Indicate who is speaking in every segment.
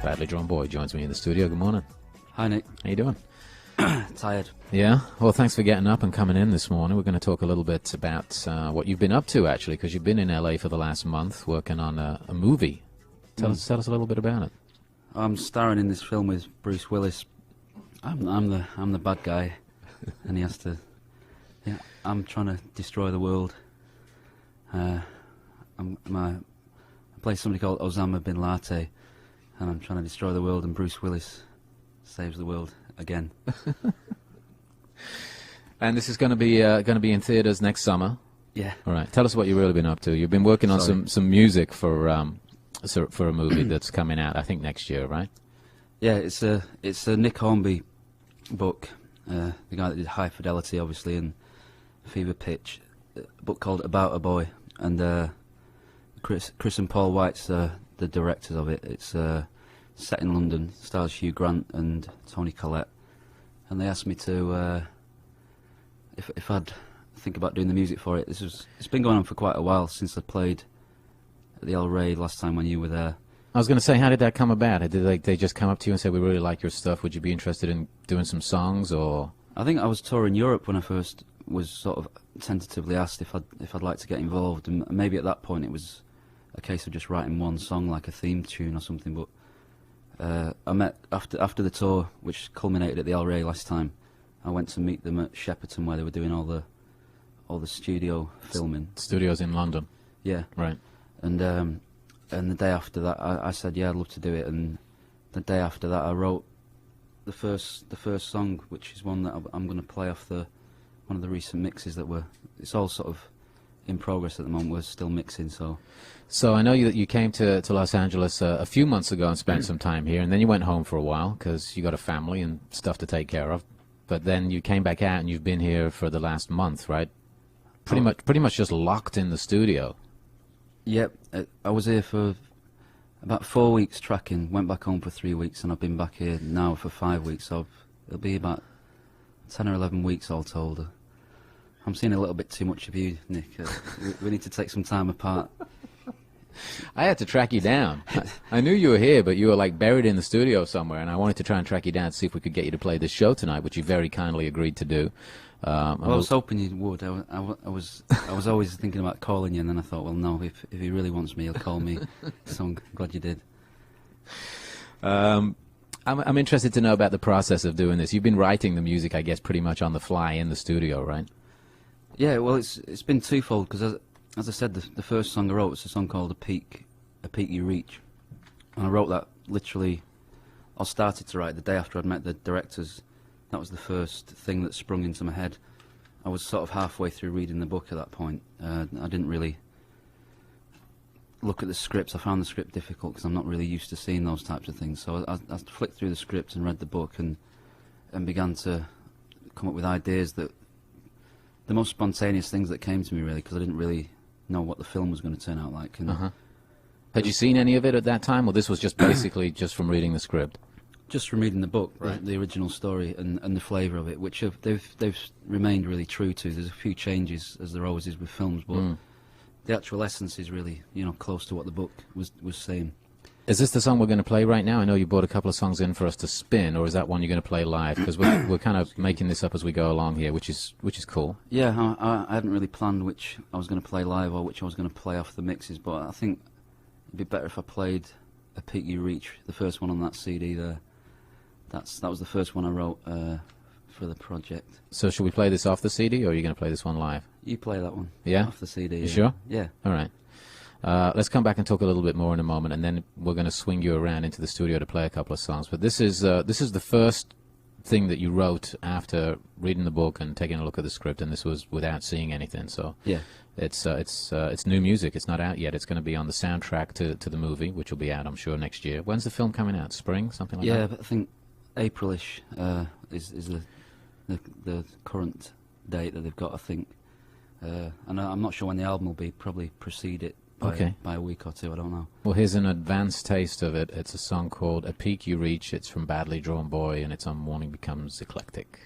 Speaker 1: Badly Drawn Boy joins me in the studio. Good morning.
Speaker 2: Hi, Nick.
Speaker 1: How you doing?
Speaker 2: Tired.
Speaker 1: Yeah? Well, thanks for getting up and coming in this morning. We're going to talk a little bit about what you've been up to, actually, because you've been in L.A. for the last month working on a movie. Tell us a little bit about it.
Speaker 2: I'm starring in this film with Bruce Willis. I'm the bad guy, and he has to. Yeah, I'm trying to destroy the world. I play somebody called Osama bin Laden, and I'm trying to destroy the world, and Bruce Willis saves the world again.
Speaker 1: And this is going to be in theaters next summer.
Speaker 2: Yeah.
Speaker 1: All right. Tell us what you've really been up to. You've been working on some music for a movie that's coming out, I think, next year, right?
Speaker 2: Yeah, it's a Nick Hornby book, the guy that did High Fidelity, obviously, and Fever Pitch. A book called About a Boy, and Chris and Paul White's the directors of it. It's set in London, stars Hugh Grant and Toni Collette, and they asked me to if I'd think about doing the music for it. It's been going on for quite a while since I played at the El Rey last time when you were there.
Speaker 1: I was going to say, how did that come about? Did they just come up to you and say, we really like your stuff, would you be interested in doing some songs, or...?
Speaker 2: I think I was touring Europe when I first was sort of tentatively asked if I'd like to get involved, and maybe at that point it was a case of just writing one song, like a theme tune or something, but I met, after the tour, which culminated at the El Rey last time, I went to meet them at Shepperton, where they were doing all the studio filming.
Speaker 1: Studios in London?
Speaker 2: Yeah.
Speaker 1: Right.
Speaker 2: And the day after that, I said, yeah, I'd love to do it, and the day after that I wrote the first song, which is one that I'm going to play off one of the recent mixes that it's all sort of in progress at the moment. We're still mixing, so
Speaker 1: I know that you came to Los Angeles a few months ago and spent some time here, and then you went home for a while because you got a family and stuff to take care of, but then you came back out and you've been here for the last month, right? Pretty much just locked in the studio.
Speaker 2: Yep, I was here for about 4 weeks tracking, went back home for 3 weeks, and I've been back here now for 5 weeks, so it'll be about 10 or 11 weeks all told. I'm seeing a little bit too much of you, Nick. We need to take some time apart.
Speaker 1: I had to track you down. I knew you were here, but you were like buried in the studio somewhere, and I wanted to try and track you down to see if we could get you to play this show tonight, which you very kindly agreed to do.
Speaker 2: Well, I was hoping you would. I was always thinking about calling you, and then I thought, well, no, if he really wants me, he'll call me. So I'm glad you did.
Speaker 1: I'm interested to know about the process of doing this. You've been writing the music, I guess, pretty much on the fly in the studio, right?
Speaker 2: Yeah, well, it's been twofold, because as I said, the first song I wrote was a song called A Peak You Reach, and I wrote that literally, I started to write the day after I'd met the directors. That was the first thing that sprung into my head. I was sort of halfway through reading the book at that point. I didn't really look at the scripts. I found the script difficult because I'm not really used to seeing those types of things. So I flicked through the script and read the book and began to come up with ideas that, the most spontaneous things that came to me, really, because I didn't really know what the film was going to turn out like. And
Speaker 1: Had you seen any of it at that time, or this was just basically just from reading the script?
Speaker 2: Just from reading the book,
Speaker 1: right.
Speaker 2: the original story and the flavour of it, which they've remained really true to. There's a few changes, as there always is with films, but the actual essence is really, close to what the book was saying.
Speaker 1: Is this the song we're going to play right now? I know you brought a couple of songs in for us to spin, or is that one you're going to play live? Because we're kind of making this up as we go along here, which is cool.
Speaker 2: Yeah, I hadn't really planned which I was going to play live or which I was going to play off the mixes, but I think it'd be better if I played A Peak You Reach, the first one on that CD there. That was the first one I wrote for the project.
Speaker 1: So should we play this off the CD, or are you going to play this one live?
Speaker 2: You play that one.
Speaker 1: Yeah?
Speaker 2: Off the CD.
Speaker 1: You sure?
Speaker 2: Yeah.
Speaker 1: All right. Let's come back and talk a little bit more in a moment, and then we're going to swing you around into the studio to play a couple of songs. But this is the first thing that you wrote after reading the book and taking a look at the script, and this was without seeing anything. So
Speaker 2: yeah,
Speaker 1: it's new music. It's not out yet. It's going to be on the soundtrack to the movie, which will be out, I'm sure, next year. When's the film coming out? Spring, something like that?
Speaker 2: Yeah, but I think Aprilish is the current date that they've got, I think. And I'm not sure when the album will be. Probably precede it by a week or two. I don't know.
Speaker 1: Well, here's an advanced taste of it. It's a song called A Peak You Reach. It's from Badly Drawn Boy, and it's on Morning Becomes Eclectic.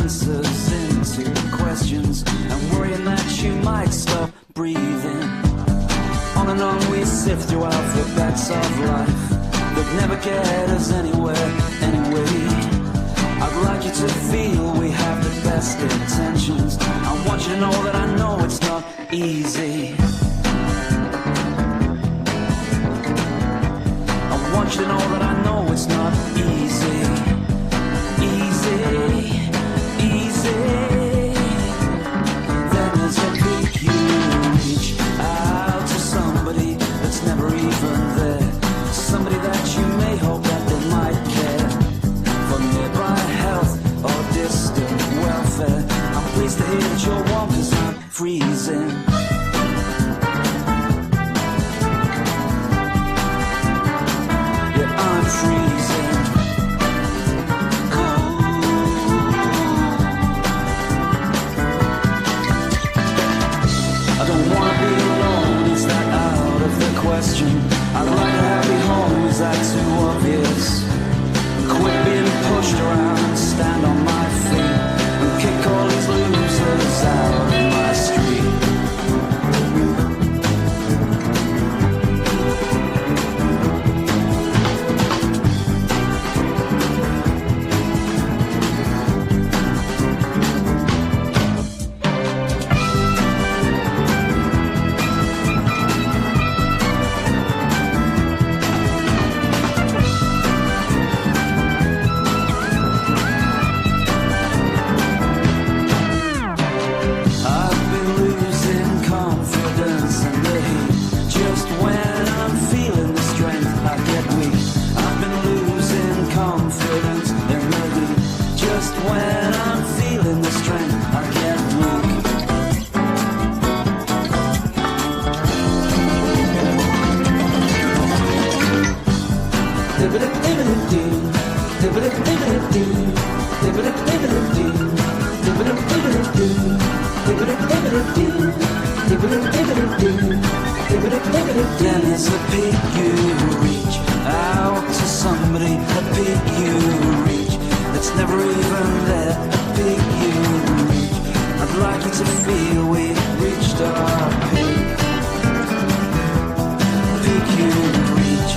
Speaker 3: answers into questions and worrying that you might stop breathing. On and on we sift through alphabets of life that never get us anywhere anyway. I'd like you to feel we have the best intentions. I want you to know that I know it's not easy. I want you to know that I know it's not easy. Easy, easy. Then there's a peak you reach out to somebody that's never even there. Somebody that you may hope that they might care for nearby health or distant welfare. I'm pleased to hear that you're warm 'cause I'm freezing. Yeah, I'm freezing. Cold. I don't wanna be alone, is that out of the question? I'd like a happy home, is that too obvious? Quit being pushed around and stand on my feet and kick all these losers out of my street. Then it's a peak you reach out to somebody, a peak you reach that's never even there, a peak you reach. I'd like you to feel we've reached our peak. Peak you reach.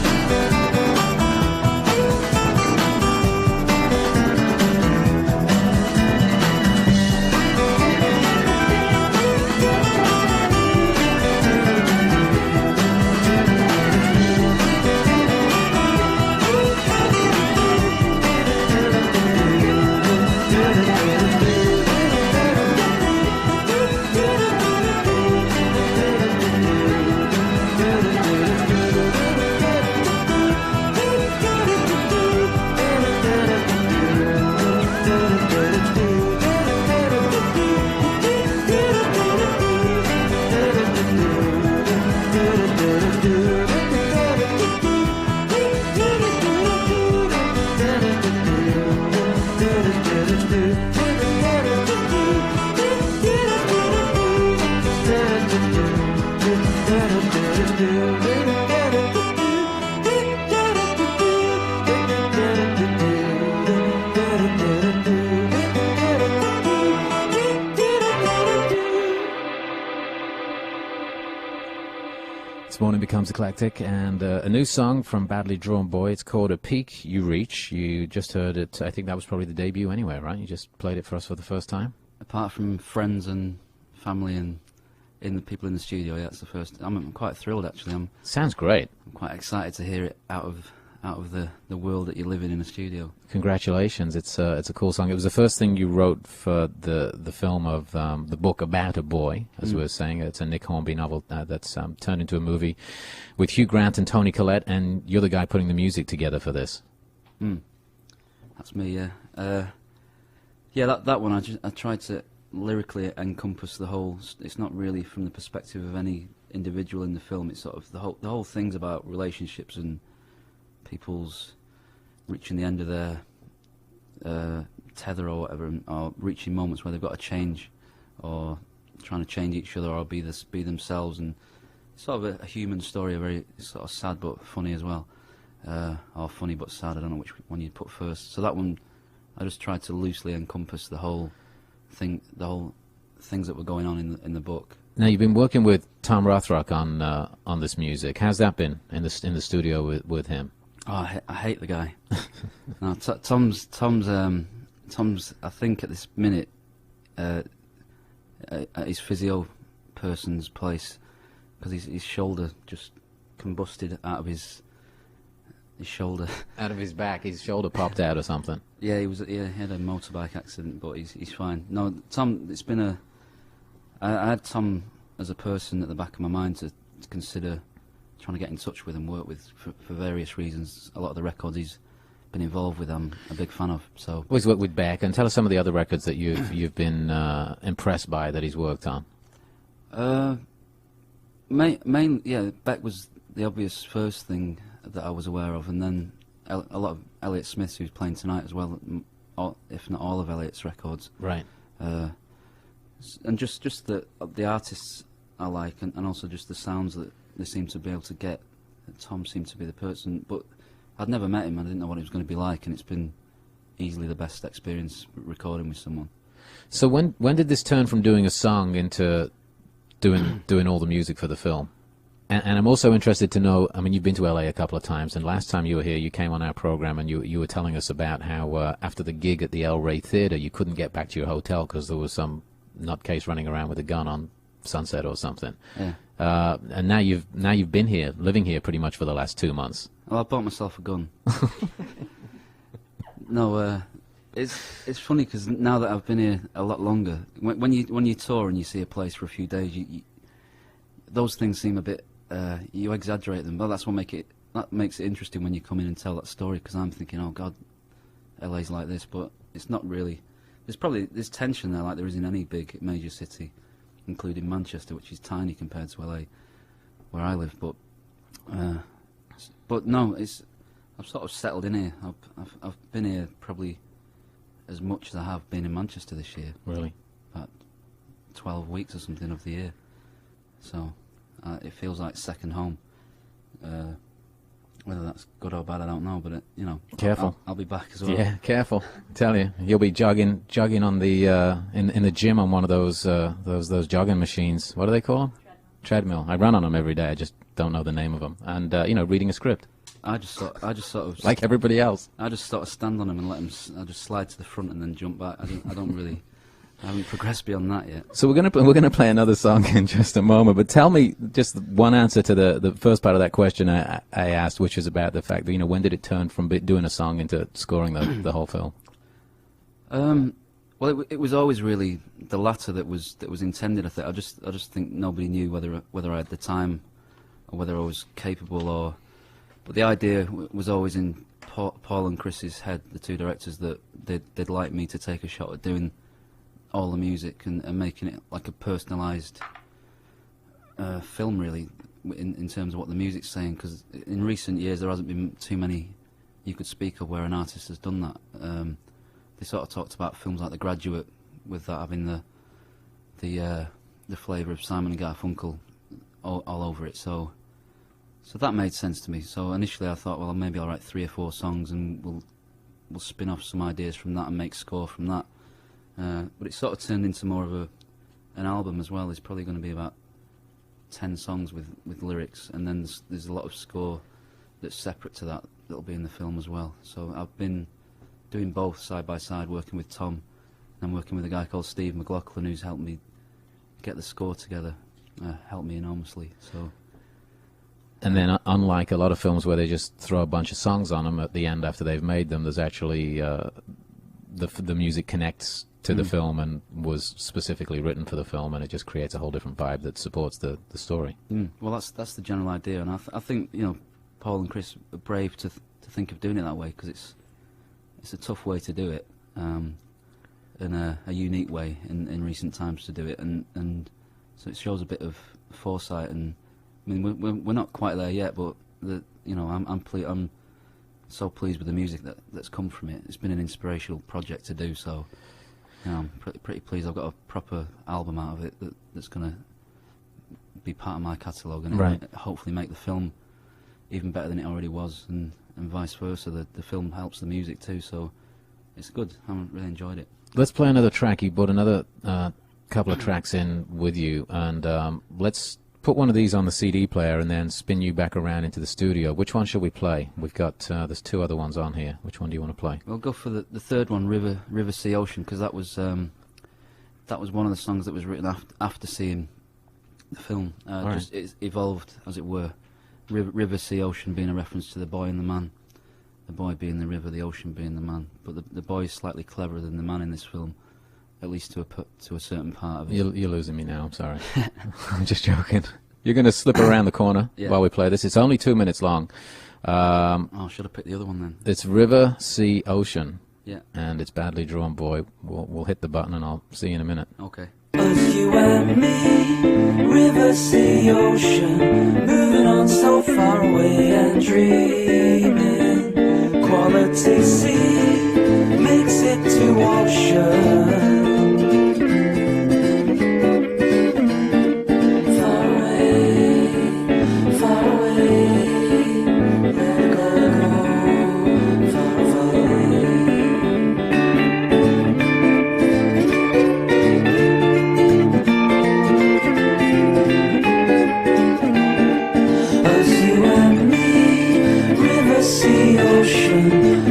Speaker 1: This morning becomes Eclectic, and a new song from Badly Drawn Boy. It's called A Peak You Reach. You just heard it. I think that was probably the debut anyway, right? You just played it for us for the first time?
Speaker 2: Apart from friends and family and in the people in the studio, yeah, that's the first. I'm quite thrilled, actually.
Speaker 1: Sounds great.
Speaker 2: I'm quite excited to hear it out of the world that you live in a studio.
Speaker 1: Congratulations! It's a cool song. It was the first thing you wrote for the film of the book About a Boy, as we were saying. It's a Nick Hornby novel that's turned into a movie with Hugh Grant and Toni Collette, and you're the guy putting the music together for this.
Speaker 2: That's me, yeah. Yeah, that one I tried to lyrically encompass the whole. It's not really from the perspective of any individual in the film. It's sort of the whole thing's about relationships and people's reaching the end of their tether or whatever, or reaching moments where they've got to change, or trying to change each other, or be themselves. And it's sort of a human story, a very sort of sad but funny as well, or funny but sad. I don't know which one you'd put first. So that one I just tried to loosely encompass the whole things that were going on in the book.
Speaker 1: Now you've been working with Tom Rothrock on this music. How's that been in the studio with him?
Speaker 2: Oh, I hate the guy. No, Tom's. I think at this minute, at his physio person's place, because his shoulder just combusted out of his shoulder. Out of his back,
Speaker 1: his shoulder popped out or something.
Speaker 2: Yeah, he had a motorbike accident, but he's fine. No, Tom. It's been I had Tom as a person at the back of my mind to consider trying to get in touch with and work with for various reasons. A lot of the records he's been involved with, I'm a big fan of. So
Speaker 1: he's worked with Beck, and tell us some of the other records that you've been impressed by that he's worked on.
Speaker 2: Beck was the obvious first thing that I was aware of, and then a lot of Elliott Smith's, who's playing tonight as well, if not all of Elliott's records.
Speaker 1: Right.
Speaker 2: And just the artists I like, and also just the sounds that they seem to be able to get. Tom seemed to be the person, but I'd never met him. I didn't know what it was going to be like, and it's been easily the best experience recording with someone.
Speaker 1: So when did this turn from doing a song into doing all the music for the film? And I'm also interested to know, I mean, you've been to LA a couple of times, and last time you were here, you came on our program and you were telling us about how after the gig at the El Rey Theatre, you couldn't get back to your hotel because there was some nutcase running around with a gun on Sunset or something.
Speaker 2: Yeah.
Speaker 1: And now you've been here, living here pretty much for the last 2 months.
Speaker 2: Well, I bought myself a gun. No, it's funny because now that I've been here a lot longer, when you tour and you see a place for a few days, those things seem a bit. You exaggerate them, but that's what makes it interesting when you come in and tell that story. Because I'm thinking, oh God, LA's like this, but it's not really. There's tension there, like there is in any big major city, including Manchester, which is tiny compared to LA, where I live. But no, I've sort of settled in here. I've been here probably as much as I have been in Manchester this year.
Speaker 1: Really?
Speaker 2: About 12 weeks or something of the year. So it feels like second home. Whether that's good or bad, I don't know. But
Speaker 1: careful.
Speaker 2: I'll be back as well.
Speaker 1: Yeah, careful. I tell you, you'll be jogging on the in the gym on one of those jogging machines. What do they call them? Treadmill. I run on them every day. I just don't know the name of them. And reading a script.
Speaker 2: I just sort of
Speaker 1: like everybody else.
Speaker 2: I just sort of stand on them and let them. I just slide to the front and then jump back. I don't really. I haven't progressed beyond that yet.
Speaker 1: So we're gonna play another song in just a moment. But tell me just one answer to the first part of that question I asked, which is about the fact that when did it turn from doing a song into scoring the whole film?
Speaker 2: Well, it was always really the latter that was intended. I think I just think nobody knew whether I had the time or whether I was capable but the idea was always in Paul and Chris's head, the two directors, that they'd like me to take a shot at doing all the music and making it like a personalised film, really, in terms of what the music's saying. Because in recent years there hasn't been too many you could speak of where an artist has done that. They sort of talked about films like The Graduate, with that having the flavour of Simon and Garfunkel all over it. So that made sense to me. So initially I thought, well, maybe I'll write 3 or 4 songs and we'll spin off some ideas from that and make score from that. But it sort of turned into more of an album as well. There's probably going to be about 10 songs with lyrics, and then there's a lot of score that's separate to that'll be in the film as well. So I've been doing both side by side, working with Tom, and I'm working with a guy called Steve McLaughlin, who's helped me get the score together, helped me enormously. So.
Speaker 1: And then, unlike a lot of films where they just throw a bunch of songs on them at the end after they've made them, there's actually the music connects to the film and was specifically written for the film, and it just creates a whole different vibe that supports the story.
Speaker 2: Well, that's the general idea, and I think Paul and Chris are brave to think of doing it that way, because it's a tough way to do it, and a unique way in recent times to do it, and so it shows a bit of foresight. And I mean, we're not quite there yet, but I'm so pleased with the music that's come from it. It's been an inspirational project to do, so I'm pretty pleased. I've got a proper album out of it that's going to be part of my catalogue, and hopefully make the film even better than it already was, and vice versa. The film helps the music too, so it's good. I really enjoyed it.
Speaker 1: Let's play another track. You brought another couple of tracks in with you, and let's put one of these on the CD player and then spin you back around into the studio. Which one should we play? We've got there's two other ones on here. Which one do you want to play?
Speaker 2: We'll go for the third one, River, Sea, Ocean, because that was one of the songs that was written after seeing the film. Just it evolved, as it were. River, Sea, Ocean being a reference to the boy and the man. The boy being the river, the ocean being the man. But the boy is slightly cleverer than the man in this film, at least to a certain part of it.
Speaker 1: You're losing me now, I'm sorry. I'm just joking. You're going to slip around the corner while we play this. It's only 2 minutes long.
Speaker 2: Should have picked the other one then.
Speaker 1: It's River, Sea, Ocean.
Speaker 2: Yeah.
Speaker 1: And it's Badly Drawn Boy. We'll hit the button and I'll see you in a minute.
Speaker 2: Okay.
Speaker 3: It's you and me, river, sea, ocean, moving on so far away and dreaming. Quality sea makes it to ocean. Far away, far away, let go, far, far away. Sea, ocean,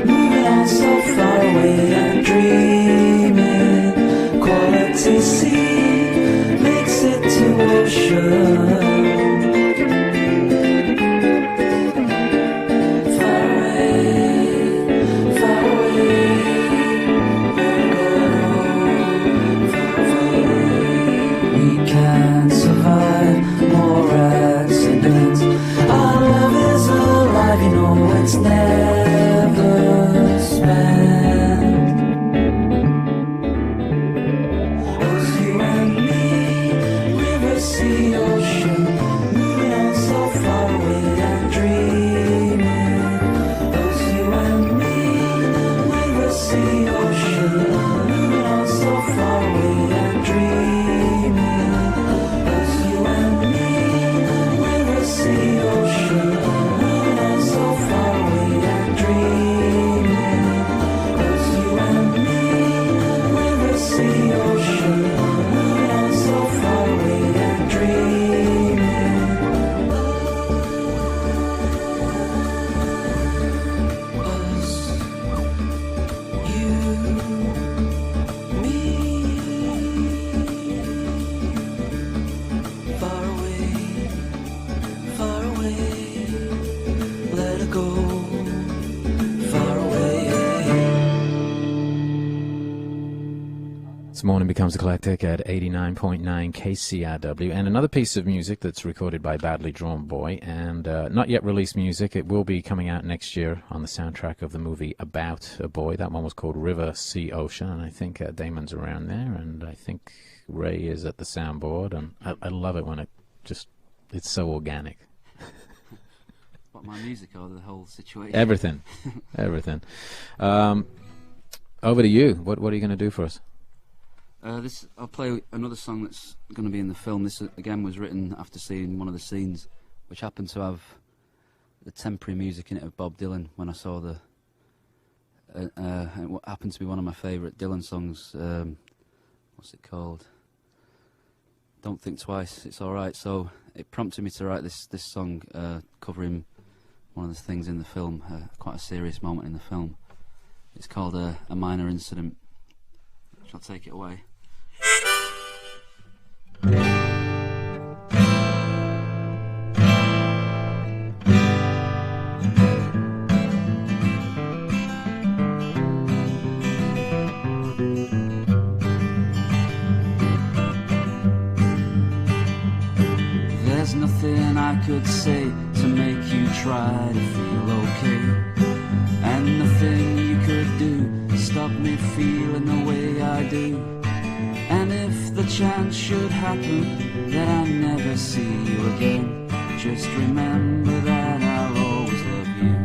Speaker 3: moving on so far away and dreaming. Quality sea makes it to ocean. Far away, far away, let go, far, far away. We can't survive more accidents. Our love is alive, you know it's never spent. Oh, you and me, river, sea, ocean, moving on so far away and dreaming. Oh, you and me, river, sea, ocean, moving on so far away and dreaming. Oh, you and me, river, sea, ocean, moving on so far away and dreaming. Cause you and me, river, sea, ocean, moving on so far away and dreaming. Us, you, me, far away, let it go, far away.
Speaker 1: This morning becomes Eclectic at 89.9 KCRW, and another piece of music that's recorded by Badly Drawn Boy, and not yet released music. It will be coming out next year on the soundtrack of the movie About a Boy. That one was called River, Sea, Ocean, and I think Damon's around there, and I think Ray is at the soundboard, and I love it when it's so organic.
Speaker 2: What, my music or the whole situation?
Speaker 1: Everything. Everything. Over to you. What are you going to do for us?
Speaker 2: I'll play another song that's going to be in the film. This again was written after seeing one of the scenes, which happened to have the temporary music in it of Bob Dylan. When I saw it happened to be one of my favourite Dylan songs. What's it called? Don't Think Twice. It's all right. So it prompted me to write this song covering one of the things in the film, quite a serious moment in the film. It's called A Minor Incident. Shall I take it away? There's nothing I could say to make you try to feel okay, and nothing you could do to stop me feeling the way I do. And if the chance should happen that I never see you again, just remember that I'll always love you.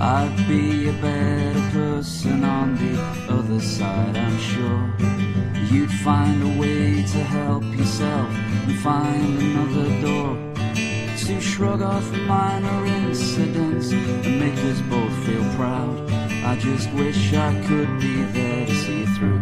Speaker 2: I'd be a better person on
Speaker 3: sure you'd find a way to help yourself and find another door to shrug off minor incidents and make us both feel proud. I just wish I could be there to see you through.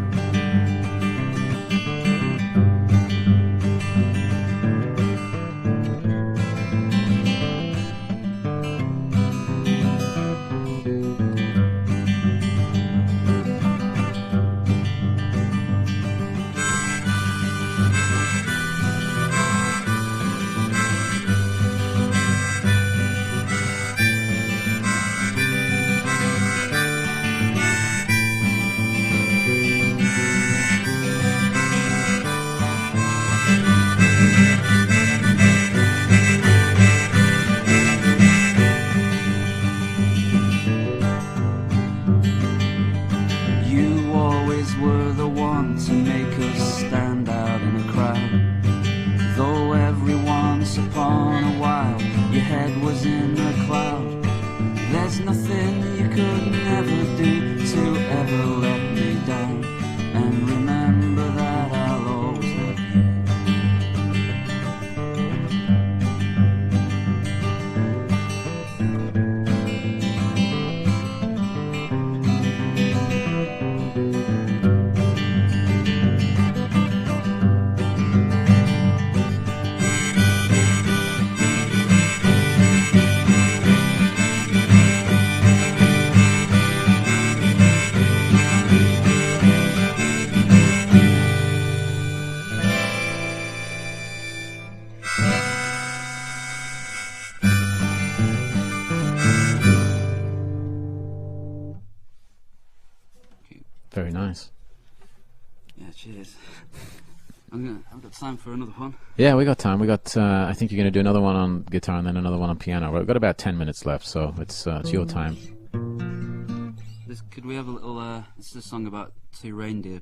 Speaker 1: Very nice.
Speaker 2: Yeah, cheers. I've got time for another one.
Speaker 1: Yeah, we got time. We got. I think you're going to do another one on guitar and then another one on piano. We've got about 10 minutes left, so it's your time.
Speaker 2: Could we have a little? This is a song about two reindeer,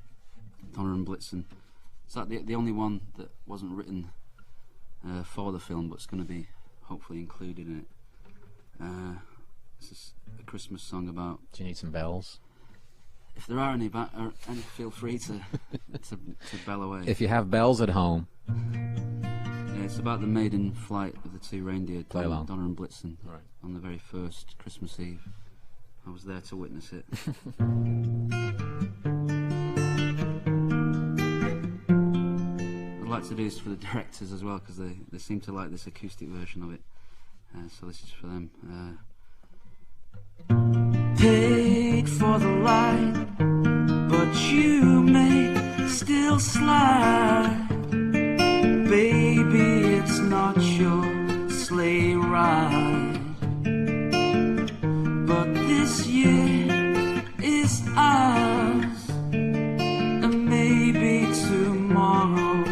Speaker 2: Donna and Blitzen. Is that the only one that wasn't written for the film, but it's going to be hopefully included in it? This is a Christmas song about.
Speaker 1: Do you need some bells?
Speaker 2: If there are any, feel free to bell away.
Speaker 1: If you have bells at home.
Speaker 2: Yeah, it's about the maiden flight of the two reindeer,
Speaker 1: Donna
Speaker 2: and Blitzen,
Speaker 1: right,
Speaker 2: on the very first Christmas Eve. I was there to witness it. I'd like to do this for the directors as well, because they seem to like this acoustic version of it. So this is for them.
Speaker 3: Paid for the light, but you may still slide. Baby, it's not your sleigh ride, but this year is ours, and maybe tomorrow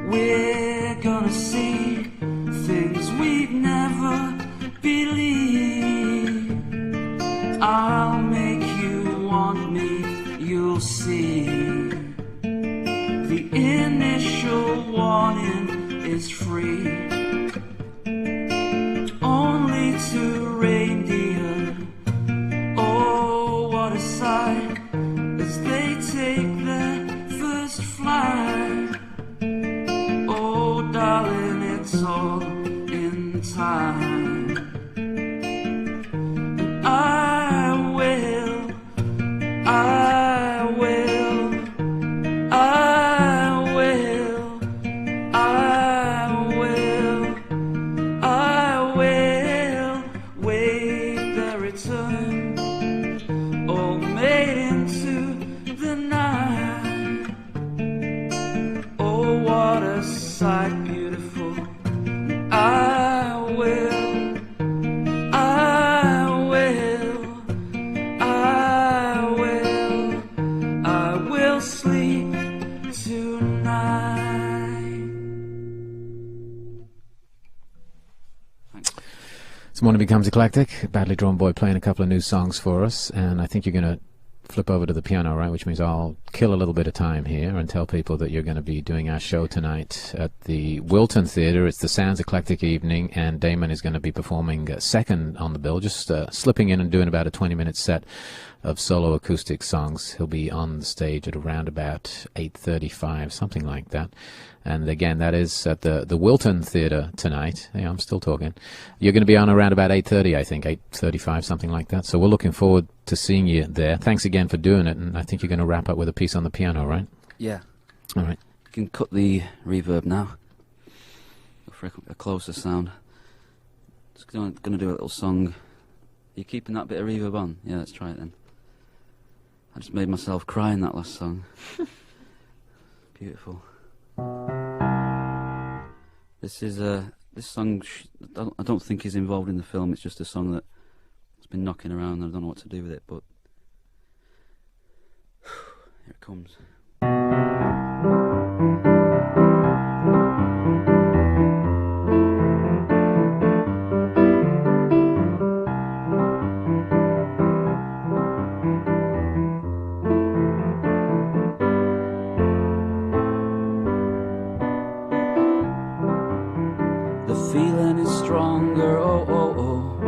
Speaker 3: we're gonna see things we'd never believe. I'll make you want me, you'll see. The initial warning is free. Only two reindeer. Oh, what a sight as they take their first flight. Oh, darling, it's all in time.
Speaker 1: This morning becomes Eclectic. Badly Drawn Boy playing a couple of new songs for us, and I think you're going to flip over to the piano, right? Which means I'll kill a little bit of time here and tell people that you're going to be doing our show tonight at the Wilton Theatre. It's the Sounds Eclectic evening, and Damon is going to be performing second on the bill, just slipping in and doing about a 20-minute set of solo acoustic songs. He'll be on the stage at around about 8:35, something like that. And again, that is at the Wilton Theatre tonight. Yeah, I'm still talking. You're going to be on around about 8:30, I think, 8:35, something like that. So we're looking forward to seeing you there. Thanks again for doing it, and I think you're going to wrap up with a piece on the piano, right?
Speaker 2: Yeah.
Speaker 1: All right.
Speaker 2: You can cut the reverb now. Go for a closer sound. Just going to do a little song. Are you keeping that bit of reverb on? Yeah, let's try it then. I just made myself cry in that last song. Beautiful. This is this song. I don't think is involved in the film. It's just a song that has been knocking around. And I don't know what to do with it, but here it comes.
Speaker 3: Feeling is stronger, oh, oh, oh,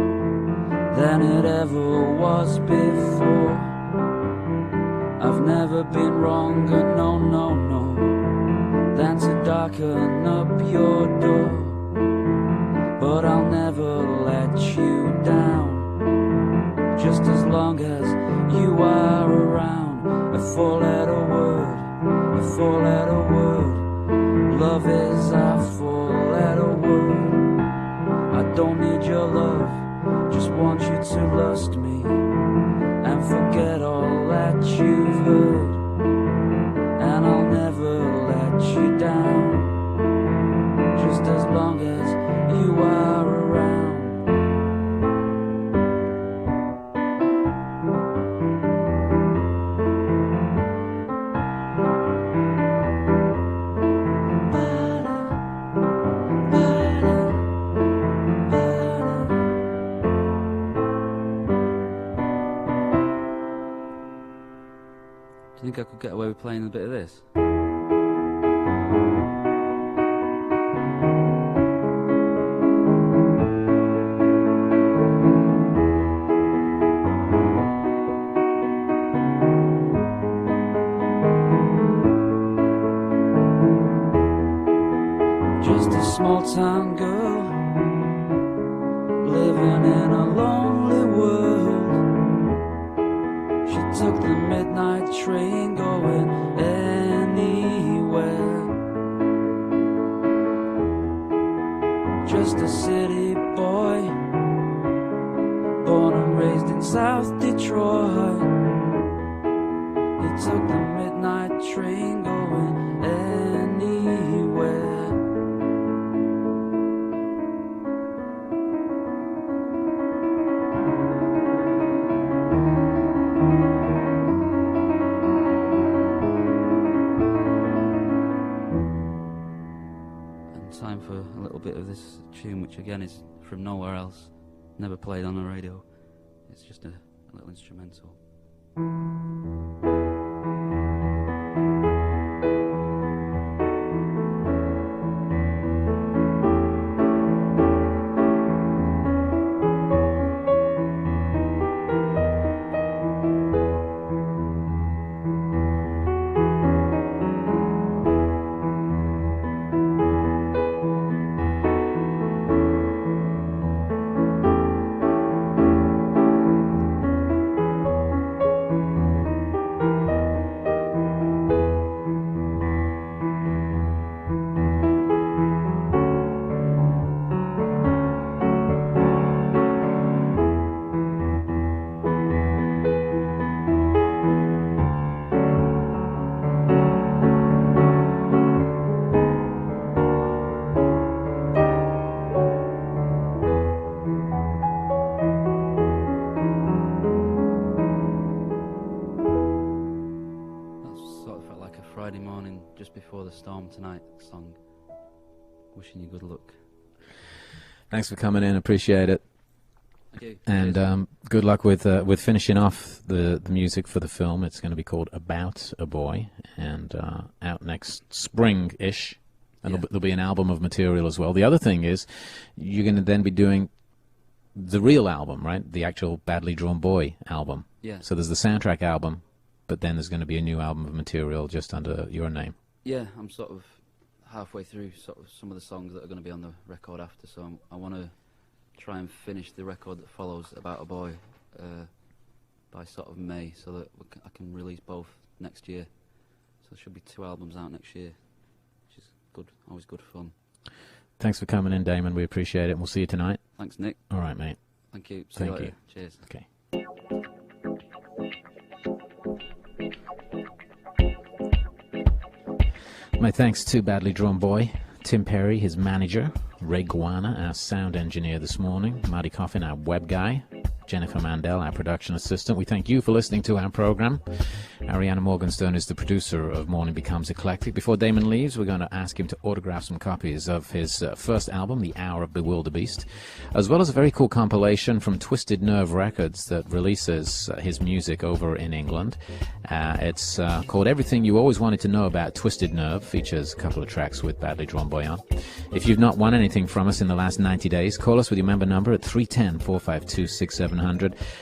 Speaker 3: than it ever was before. I've never been wronger, no, no, no, than to darken up your door. But I'll never let you down, just as long as you are around. A four-letter word, a four-letter word. Love is our four-letter word. I don't need your love, just want you to lust me and forget all that you've heard. And I'll never let you down, just as long as you are around.
Speaker 2: Do you think I could get away with playing a bit of this?
Speaker 3: Just a small town girl living in a lonely world. She took the midnight train going anywhere. Just a city boy, born and raised in South Detroit. He took the midnight train going anywhere.
Speaker 2: Time for a little bit of this tune, which again is from nowhere else, never played on the radio. It's just a little instrumental. Friday morning, just before the storm tonight song. Wishing you good luck.
Speaker 1: Thanks for coming in, appreciate it.
Speaker 2: Thank you.
Speaker 1: And good luck with finishing off the music for the film. It's going to be called About a Boy, and out next spring-ish. And
Speaker 2: Yeah.
Speaker 1: there'll be an album of material as well. The other thing is, you're going to then be doing the real album, right? The actual Badly Drawn Boy album.
Speaker 2: Yeah.
Speaker 1: So there's the soundtrack album, but then there's going to be a new album of material just under your name.
Speaker 2: Yeah, I'm sort of halfway through sort of some of the songs that are going to be on the record after, so I want to try and finish the record that follows, About a Boy, by sort of May, so that I can release both next year. So there should be 2 albums out next year, which is good, always good fun.
Speaker 1: Thanks for coming in, Damon. We appreciate it, and we'll see you tonight.
Speaker 2: Thanks, Nick.
Speaker 1: All right, mate.
Speaker 2: Thank you. See
Speaker 1: Thank
Speaker 2: you later.
Speaker 1: you.
Speaker 2: Cheers.
Speaker 1: Okay. My thanks to Badly Drawn Boy, Tim Perry, his manager, Ray Guana, our sound engineer this morning, Marty Coffin, our web guy, Jennifer Mandel, our production assistant. We thank you for listening to our program. Ariana Morgenstern is the producer of Morning Becomes Eclectic. Before Damon leaves, we're going to ask him to autograph some copies of his first album, The Hour of Bewilderbeast, as well as a very cool compilation from Twisted Nerve Records that releases his music over in England. It's called Everything You Always Wanted to Know About Twisted Nerve, features a couple of tracks with Badly Drawn Boy on. If you've not won anything from us in the last 90 days, call us with your member number at 310-452-6700.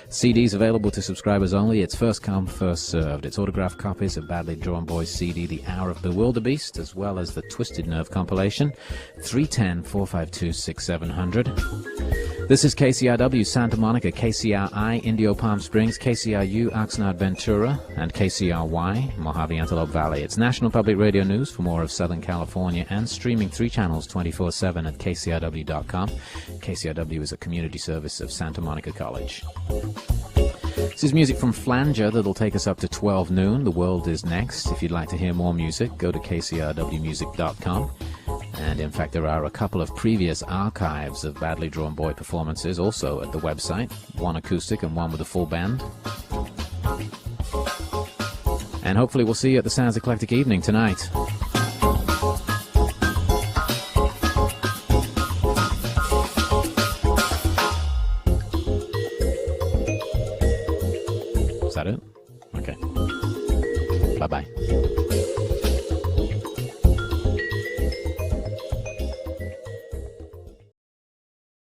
Speaker 1: CDs available to subscribers only. It's first come, first served. It's autographed copies of Badly Drawn Boy's CD, The Hour of Bewilderbeast, as well as the Twisted Nerve compilation. 310-452-6700. This is KCRW Santa Monica, KCRI Indio Palm Springs, KCRU Oxnard Ventura, and KCRY Mojave Antelope Valley. It's National Public Radio News for more of Southern California and streaming 3 channels 24/7 at KCRW.com. KCRW is a community service of Santa Monica College. This is music from Flanger that'll take us up to 12 noon. The World is next. If you'd like to hear more music, go to KCRWmusic.com. And in fact, there are a couple of previous archives of Badly Drawn Boy performances also at the website, one acoustic and one with a full band. And hopefully we'll see you at the Sounds Eclectic evening tonight. Is that it? Okay.